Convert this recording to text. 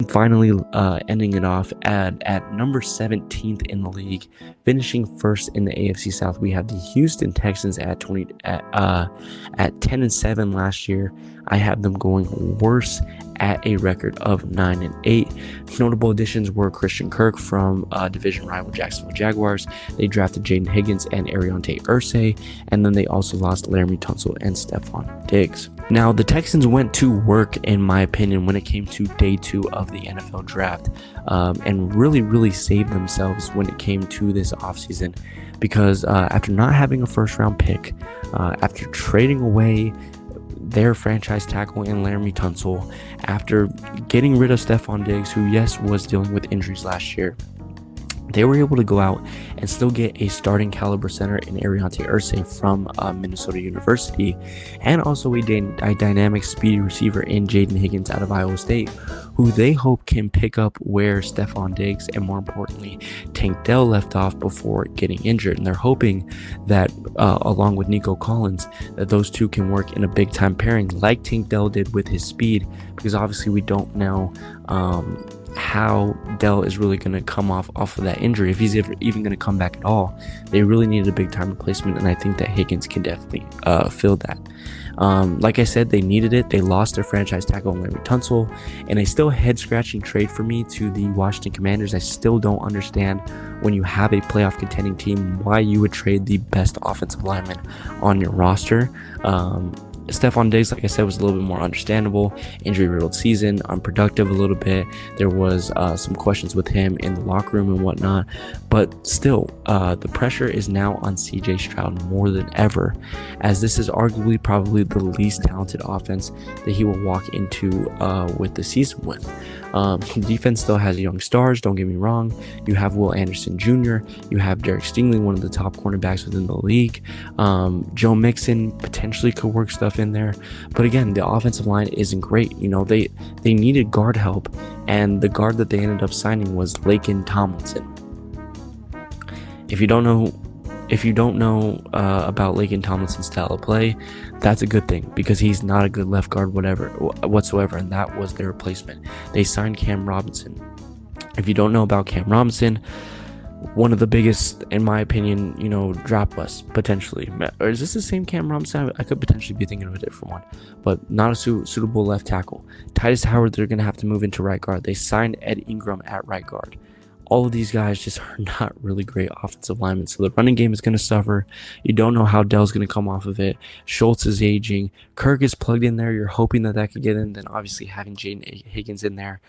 finally ending it off at number 17th in the league, finishing first in the AFC South. We have the Houston Texans at 10-7 last year. I have them going worse at a record of 9-8. Notable additions were Christian Kirk from division rival Jacksonville Jaguars. They drafted Jaden Higgins and Ariante Irsay, and then they also lost Laramie Tunsil and Stephon Diggs. Now, the Texans went to work, in my opinion, when it came to day 2 of the NFL draft, and really saved themselves when it came to this offseason, because after not having a first-round pick, after trading away their franchise tackle in Laramie Tunsil, after getting rid of Stephon Diggs, who, yes, was dealing with injuries last year, they were able to go out and still get a starting caliber center in Ariante Irsay from Minnesota University, and also a dynamic, speedy receiver in Jaden Higgins out of Iowa State, who they hope can pick up where Stephon Diggs and, more importantly, Tank Dell left off before getting injured. And they're hoping that, along with Nico Collins, that those two can work in a big-time pairing like Tank Dell did with his speed, because obviously we don't know how Dell is really going to come off of that injury, if he's even going to come back at all. They really needed a big time replacement, and I think that Higgins can definitely fill that. Like I said, they needed it. They lost their franchise tackle in Laramie Tunsil, and a still head-scratching trade for me to the Washington Commanders. I still don't understand, when you have a playoff contending team, why you would trade the best offensive lineman on your roster. Stephon Diggs, like I said, was a little bit more understandable. Injury-riddled season, unproductive a little bit. There was some questions with him in the locker room and whatnot. But still, the pressure is now on CJ Stroud more than ever, as this is arguably probably the least talented offense that he will walk into with the season with. The defense still has young stars, don't get me wrong. You have Will Anderson Jr., you have Derek Stingley, one of the top cornerbacks within the league. Joe Mixon potentially could work stuff in there, but again, the offensive line isn't great. They needed guard help, and the guard that they ended up signing was Laken Tomlinson. If you don't know about Laken Tomlinson's style of play, that's a good thing, because he's not a good left guard whatsoever, and that was their replacement. They signed Cam Robinson. If you don't know about Cam Robinson, one of the biggest, in my opinion, drop busts, potentially. Or is this the same Cam Robinson? I could potentially be thinking of a different one, but not a suitable left tackle. Titus Howard, they're going to have to move into right guard. They signed Ed Ingram at right guard. All of these guys just are not really great offensive linemen, so the running game is going to suffer. You don't know how Dell's going to come off of it. Schultz is aging. Kirk is plugged in there. You're hoping that could get in. Then obviously having Jaden Higgins in there,